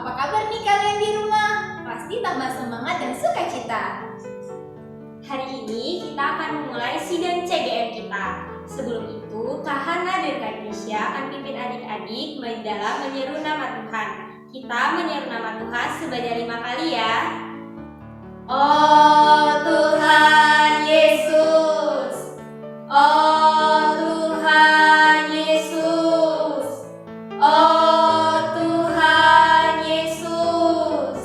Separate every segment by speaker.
Speaker 1: Apa kabar nih kalian di rumah? Pasti tambah semangat dan sukacita.
Speaker 2: Hari ini kita akan memulai sidang CGM kita. Sebelum itu, Kak Hana dan Kak Nisha akan pimpin adik-adik dalam menyeru nama Tuhan. Kita menyeru nama Tuhan sebanyak 5 kali ya.
Speaker 1: Oh Tuhan Yesus, oh Tuhan Yesus, oh Tuhan Yesus,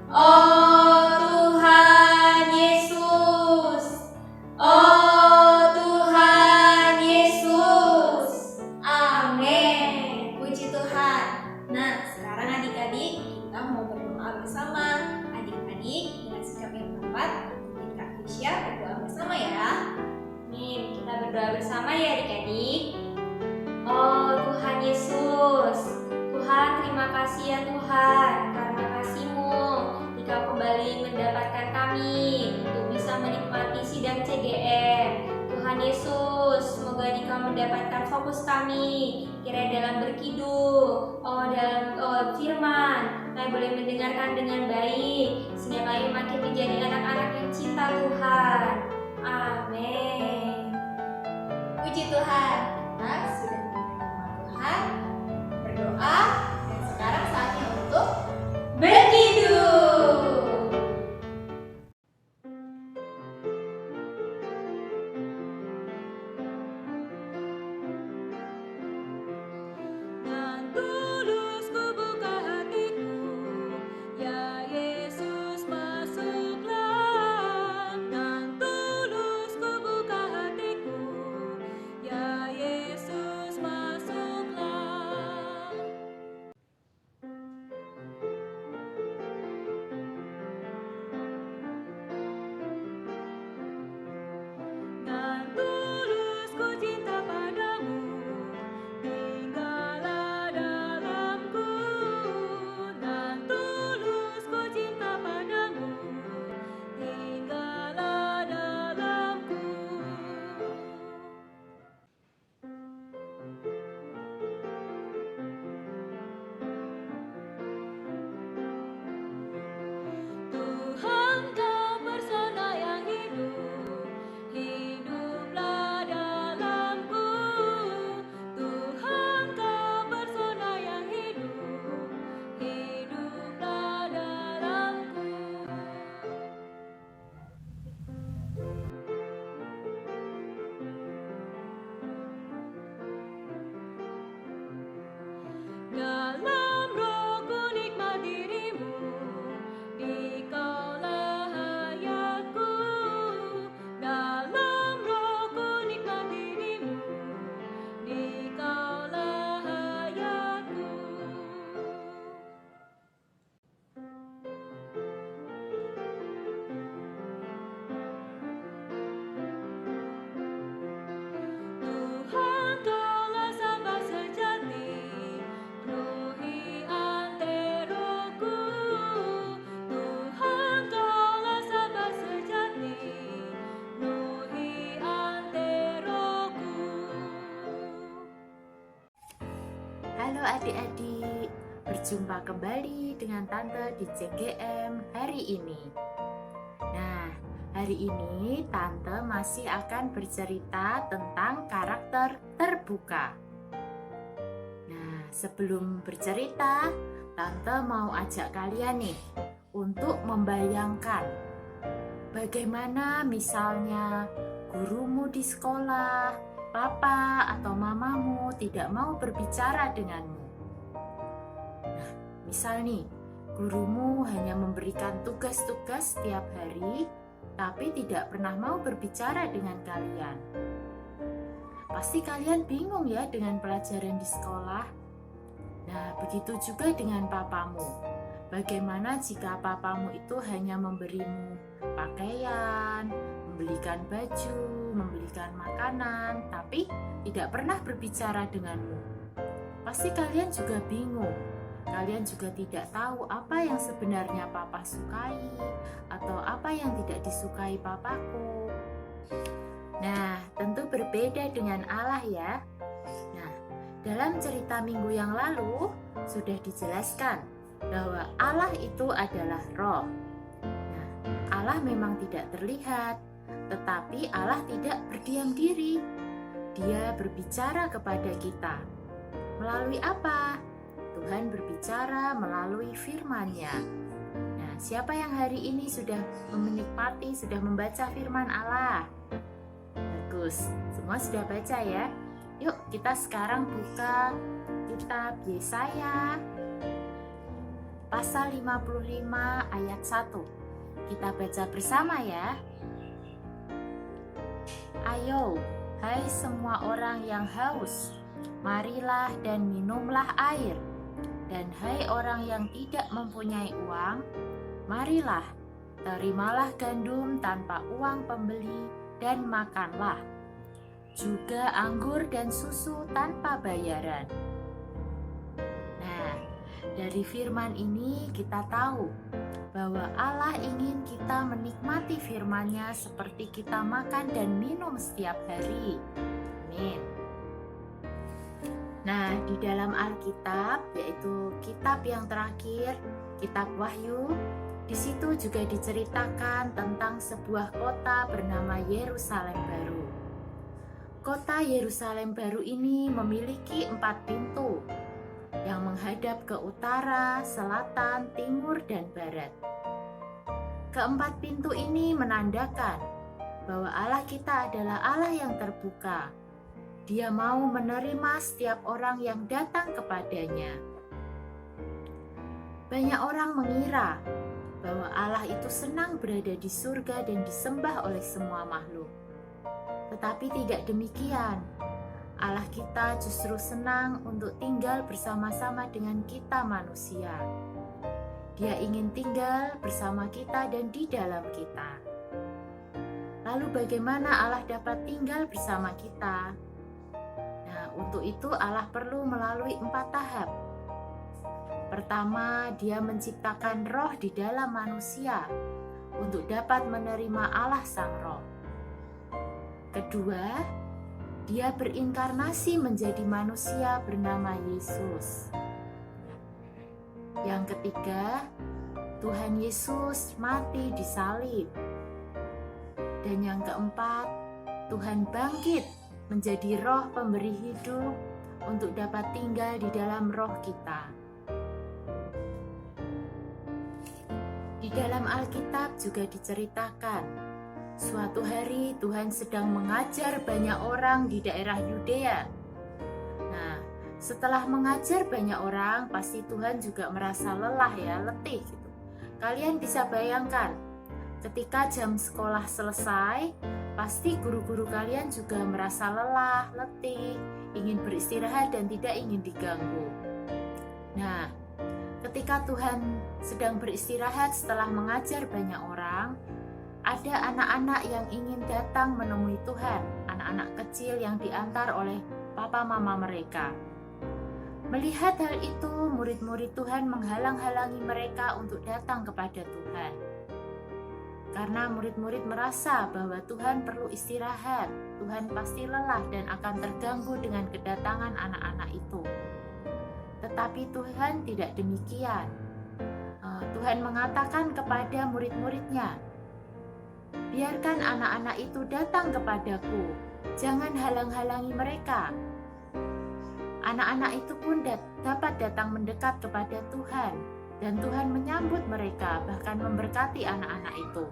Speaker 1: oh Tuhan Yesus, oh Tuhan Yesus. Amin. Puji Tuhan. Nah, sekarang adik-adik kita mau berdoa bersama. Adik-adik dengan sikap yang tepat, ikutin Kak Nisha berdoa bersama ya.
Speaker 2: Amin. Kita berdoa bersama ya adik-adik. Oh Tuhan Yesus, Tuhan terima kasih ya Tuhan, karena kasih-Mu Engkau kembali mendapatkan kami untuk bisa menikmati sidang CGM. Tuhan Yesus, semoga Engkau mendapatkan fokus kami kira dalam berkidung, dalam firman, kami boleh mendengarkan dengan baik, sehingga kami makin menjadi anak-anak yang cinta Tuhan. Amin.
Speaker 1: Puji Tuhan. Kita sudah mendengar nama Tuhan, berdoa, dan sekarang saatnya untuk berkidung.
Speaker 3: Dan tulus ku buka hatiku, ya Yesus masuklah. Dan tulus ku buka hatiku, ya Yesus masuklah. Dan tulus ku cinta padamu, tinggallah dalamku. Dan tulus ku cinta padamu, tinggallah dalamku. Tuhan kau persona yang hidup, hiduplah dalamku. Tuhan kau persona yang hidup, hiduplah dalamku. Dalam rohku nikmat dirimu, Dikaulah hayatku. Dalam rohku nikmat dirimu, Dikaulah hayatku. Tuhan kaulah sahabat sejati, penuhi anteroku. Tuhan kaulah sahabat sejati, penuhi anteroku.
Speaker 4: Halo adik-adik, berjumpa kembali dengan Tante di CGM hari ini. Nah, hari ini Tante masih akan bercerita tentang karakter terbuka. Nah, sebelum bercerita, Tante mau ajak kalian nih untuk membayangkan bagaimana misalnya gurumu di sekolah, papa atau mamamu tidak mau berbicara denganmu. Nah, misal nih, gurumu hanya memberikan tugas-tugas setiap hari, tapi tidak pernah mau berbicara dengan kalian. Pasti kalian bingung ya dengan pelajaran di sekolah. Nah, begitu juga dengan papamu. Bagaimana jika papamu itu hanya memberimu pakaian, membelikan baju, membelikan makanan, tapi tidak pernah berbicara denganmu? Pasti kalian juga bingung. Kalian juga tidak tahu apa yang sebenarnya papa sukai atau apa yang tidak disukai papaku. Nah, tentu berbeda dengan Allah ya. Nah, dalam cerita minggu yang lalu sudah dijelaskan bahwa Allah itu adalah roh. Nah, Allah memang tidak terlihat, tetapi Allah tidak berdiam diri. Dia berbicara kepada kita. Melalui apa? Tuhan berbicara melalui firman-Nya. Nah, siapa yang hari ini sudah menikmati, sudah membaca firman Allah? Bagus, semua sudah baca ya. Yuk kita sekarang buka kitab Yesaya pasal 55 ayat 1. Kita baca bersama ya. Ayo, hai semua orang yang haus, marilah dan minumlah air. Dan hai orang yang tidak mempunyai uang, marilah, terimalah gandum tanpa uang pembeli dan makanlah. Juga anggur dan susu tanpa bayaran. Nah, dari firman ini kita tahu bahwa Allah ingin kita menikmati firman-Nya seperti kita makan dan minum setiap hari. Amin. Nah, di dalam Alkitab, yaitu kitab yang terakhir, kitab Wahyu, di situ juga diceritakan tentang sebuah kota bernama Yerusalem Baru. Kota Yerusalem Baru ini memiliki 4 pintu yang menghadap ke utara, selatan, timur, dan barat. Keempat pintu ini menandakan bahwa Allah kita adalah Allah yang terbuka. Dia mau menerima setiap orang yang datang kepadanya. Banyak orang mengira bahwa Allah itu senang berada di surga dan disembah oleh semua makhluk. Tetapi tidak demikian. Allah kita justru senang untuk tinggal bersama-sama dengan kita manusia. Dia ingin tinggal bersama kita dan di dalam kita. Lalu bagaimana Allah dapat tinggal bersama kita? Nah, untuk itu Allah perlu melalui 4 tahap. Pertama, Dia menciptakan roh di dalam manusia untuk dapat menerima Allah Sang Roh. Kedua, Dia berinkarnasi menjadi manusia bernama Yesus. Yang ketiga, Tuhan Yesus mati di salib. Dan yang keempat, Tuhan bangkit menjadi roh pemberi hidup untuk dapat tinggal di dalam roh kita. Di dalam Alkitab juga diceritakan, suatu hari Tuhan sedang mengajar banyak orang di daerah Yudea. Nah, setelah mengajar banyak orang, pasti Tuhan juga merasa lelah ya, letih gitu. Kalian bisa bayangkan, ketika jam sekolah selesai, pasti guru-guru kalian juga merasa lelah, letih, ingin beristirahat dan tidak ingin diganggu. Nah, ketika Tuhan sedang beristirahat setelah mengajar banyak orang, ada anak-anak yang ingin datang menemui Tuhan, anak-anak kecil yang diantar oleh papa mama mereka. Melihat hal itu, murid-murid Tuhan menghalang-halangi mereka untuk datang kepada Tuhan. Karena murid-murid merasa bahwa Tuhan perlu istirahat, Tuhan pasti lelah dan akan terganggu dengan kedatangan anak-anak itu. Tetapi Tuhan tidak demikian. Tuhan mengatakan kepada murid-muridnya, biarkan anak-anak itu datang kepadaku, jangan halang-halangi mereka. Anak-anak itu pun dapat datang mendekat kepada Tuhan, dan Tuhan menyambut mereka, bahkan memberkati anak-anak itu.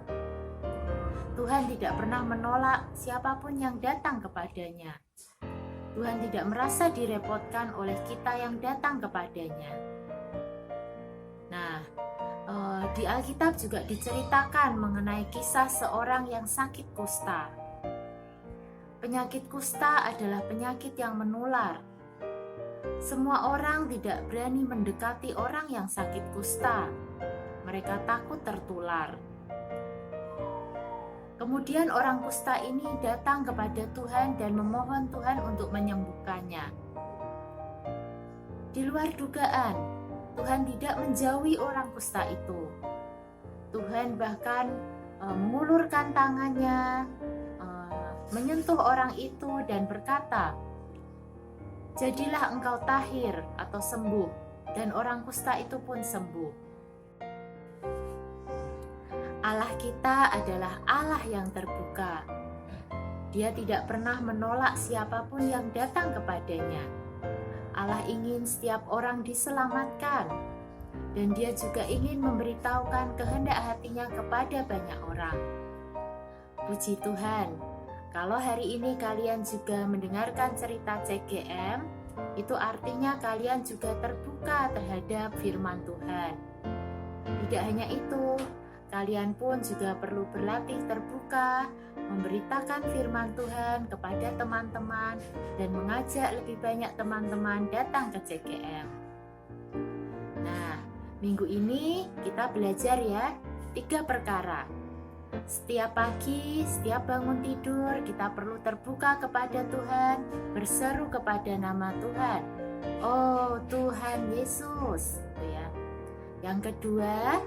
Speaker 4: Tuhan tidak pernah menolak siapapun yang datang kepadanya. Tuhan tidak merasa direpotkan oleh kita yang datang kepadanya. Nah, di Alkitab juga diceritakan mengenai kisah seorang yang sakit kusta. Penyakit kusta adalah penyakit yang menular. Semua orang tidak berani mendekati orang yang sakit kusta. Mereka takut tertular. Kemudian orang kusta ini datang kepada Tuhan dan memohon Tuhan untuk menyembuhkannya. Di luar dugaan, Tuhan tidak menjauhi orang kusta itu. Tuhan bahkan mengulurkan tangannya, menyentuh orang itu dan berkata, "Jadilah engkau tahir atau sembuh." dan orang kusta itu pun sembuh. Allah kita adalah Allah yang terbuka. Dia tidak pernah menolak siapapun yang datang kepadanya. Allah ingin setiap orang diselamatkan, dan Dia juga ingin memberitahukan kehendak hatinya kepada banyak orang. Puji Tuhan, kalau hari ini kalian juga mendengarkan cerita CGM, itu artinya kalian juga terbuka terhadap firman Tuhan. Tidak hanya itu, kalian pun juga perlu berlatih terbuka, memberitakan firman Tuhan kepada teman-teman, dan mengajak lebih banyak teman-teman datang ke CGM. Nah, minggu ini kita belajar ya 3 perkara. Setiap pagi, setiap bangun tidur, kita perlu terbuka kepada Tuhan, berseru kepada nama Tuhan. Oh Tuhan Yesus, gitu ya. Yang kedua,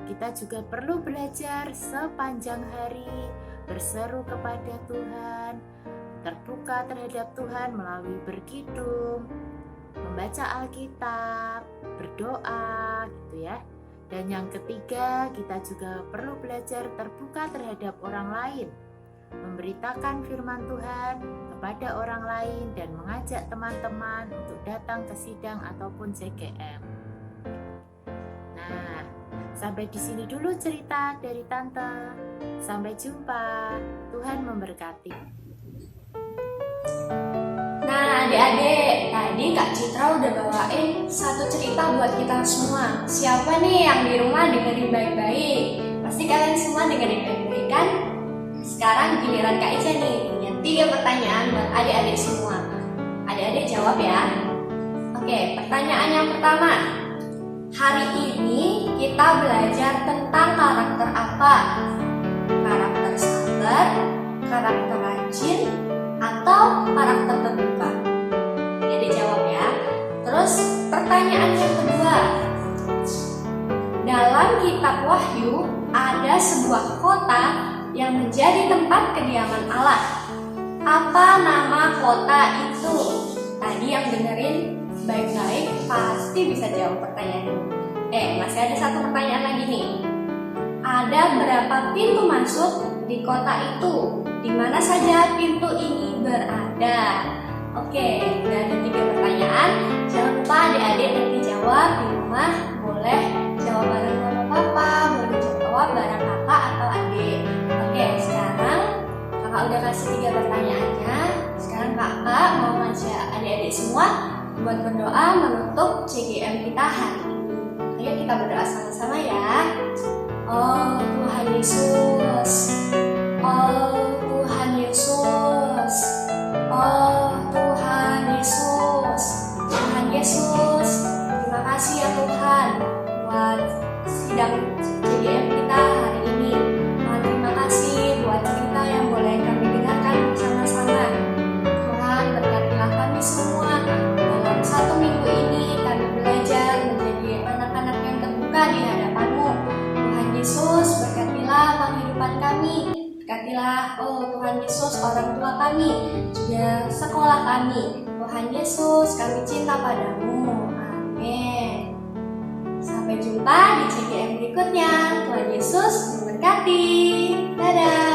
Speaker 4: kita juga perlu belajar sepanjang hari, berseru kepada Tuhan, terbuka terhadap Tuhan melalui berkidung, membaca Alkitab, berdoa, gitu ya. Dan yang ketiga, kita juga perlu belajar terbuka terhadap orang lain, memberitakan firman Tuhan kepada orang lain dan mengajak teman-teman untuk datang ke sidang ataupun CGM. Nah, sampai di sini dulu cerita dari Tante. Sampai jumpa. Tuhan memberkati.
Speaker 1: Nah adik-adik, tadi Kak Citra udah bawain satu cerita buat kita semua. Siapa nih yang di rumah dengerin baik-baik? Pasti kalian semua dengerin baik-baik kan? Sekarang giliran Kak Ica nih, punya 3 pertanyaan buat adik-adik semua. Adik-adik jawab ya. Oke, pertanyaan yang pertama. Hari ini kita belajar tentang karakter apa? Karakter sabar, karakter rajin, atau karakter terbuka? Jadi jawab ya. Terus pertanyaan yang kedua. Dalam kitab Wahyu ada sebuah kota yang menjadi tempat kediaman Allah. Apa nama kota itu? Tadi yang dengerin baik-baik pasti bisa jawab pertanyaan ini. Masih ada satu pertanyaan lagi nih. Ada berapa pintu masuk di kota itu? Di mana saja pintu ini berada? Oke, udah ada 3 pertanyaan. Jangan lupa adik-adik nanti jawab di rumah. Boleh jawab bareng mama papa, boleh jawab bareng kakak atau adik. Oke, sekarang kakak udah kasih 3 pertanyaannya. Sekarang kakak mau ngajak adik-adik semua buat berdoa menutup CGM kita hari ini. Ayo kita berdoa sama-sama ya. Oh Tuhan Yesus, oh Tuhan Yesus, oh Tuhan Yesus, Tuhan Yesus, terima kasih ya Tuhan buat sidang CGM kita hari ini. Tuhan terima kasih buat cerita yang boleh kami dengarkan bersama-sama. Tuhan berkatilah kami semua dalam 1 minggu ini. Kami belajar menjadi anak-anak yang terbuka di hadapan-Mu. Tuhan Yesus, berkatilah kehidupan kami. Berkatilah, oh Tuhan Yesus, orang tua kami, juga sekolah kami. Tuhan Yesus, kami cinta padamu. Amin. Sampai jumpa di CGM berikutnya. Tuhan Yesus memberkati. Dadah.